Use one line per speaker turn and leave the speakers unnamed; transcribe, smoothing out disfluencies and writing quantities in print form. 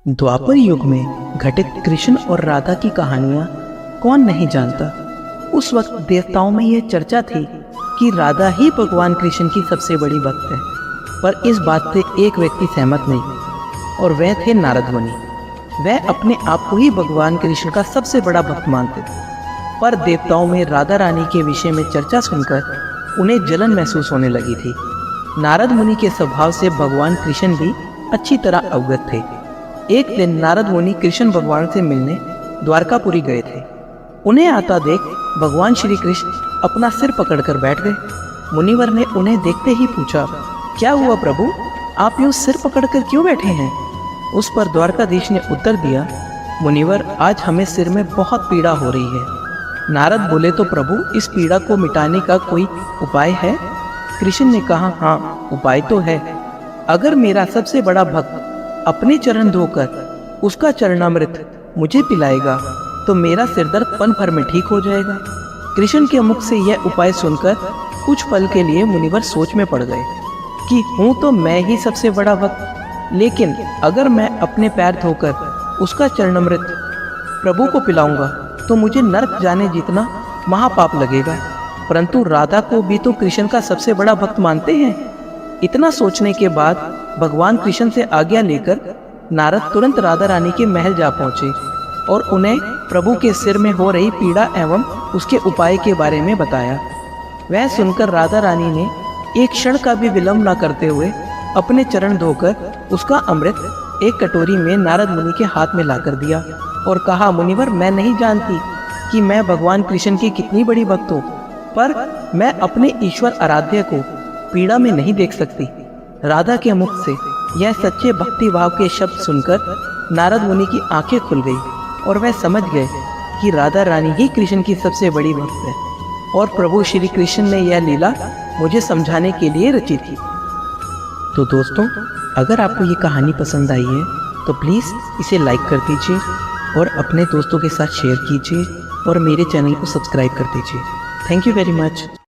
द्वापर युग में घटित कृष्ण और राधा की कहानियां कौन नहीं जानता। उस वक्त देवताओं में यह चर्चा थी कि राधा ही भगवान कृष्ण की सबसे बड़ी भक्त है, पर इस बात से एक व्यक्ति सहमत नहीं और वह थे नारद मुनि। वह अपने आप को ही भगवान कृष्ण का सबसे बड़ा भक्त मानते थे, पर देवताओं में राधा रानी के विषय में चर्चा सुनकर उन्हें जलन महसूस होने लगी थी। नारद मुनि के स्वभाव से भगवान कृष्ण भी अच्छी तरह अवगत थे। एक दिन नारद मुनि कृष्ण भगवान से मिलने द्वारकापुरी गए थे। उन्हें आता देख भगवान श्री कृष्ण अपना सिर पकड़कर बैठ गए। मुनिवर ने उन्हें देखते ही पूछा, क्या हुआ प्रभु, आप यूं सिर पकड़कर क्यों बैठे हैं? उस पर द्वारकाधीश ने उत्तर दिया, मुनिवर, आज हमें सिर में बहुत पीड़ा हो रही है। नारद बोले, तो प्रभु, इस पीड़ा को मिटाने का कोई उपाय है? कृष्ण ने कहा, हाँ, उपाय तो है। अगर मेरा सबसे बड़ा भक्त अपने चरण धोकर उसका चरणामृत मुझे पिलाएगा तो मेरा सिरदर्द पल भर में ठीक हो जाएगा। कृष्ण के मुख से यह उपाय सुनकर कुछ पल के लिए मुनिवर सोच में पड़ गए कि हूँ तो मैं ही सबसे बड़ा भक्त, लेकिन अगर मैं अपने पैर धोकर उसका चरणामृत प्रभु को पिलाऊंगा तो मुझे नरक जाने जितना महापाप लगेगा। परंतु राधा को भी तो कृष्ण का सबसे बड़ा भक्त मानते हैं। इतना सोचने के बाद भगवान कृष्ण से आज्ञा लेकर नारद तुरंत राधा रानी के महल जा पहुंचे और उन्हें प्रभु के सिर में हो रही पीड़ा एवं उसके उपाय के बारे में बताया। वह सुनकर राधा रानी ने एक क्षण का भी विलंब न करते हुए अपने चरण धोकर उसका अमृत एक कटोरी में नारद मुनि के हाथ में लाकर दिया और कहा, मुनिवर, मैं नहीं जानती कि मैं भगवान कृष्ण की कितनी बड़ी भक्त हूँ, पर मैं अपने ईश्वर आराध्य को पीड़ा में नहीं देख सकती। राधा के मुख से यह सच्चे भक्ति भाव के शब्द सुनकर नारद मुनि की आंखें खुल गई और वह समझ गए कि राधा रानी ही कृष्ण की सबसे बड़ी भक्त है और प्रभु श्री कृष्ण ने यह लीला मुझे समझाने के लिए रची थी। तो दोस्तों, अगर आपको ये कहानी पसंद आई है तो प्लीज़ इसे लाइक कर दीजिए और अपने दोस्तों के साथ शेयर कीजिए और मेरे चैनल को सब्सक्राइब कर दीजिए। Thank you very much.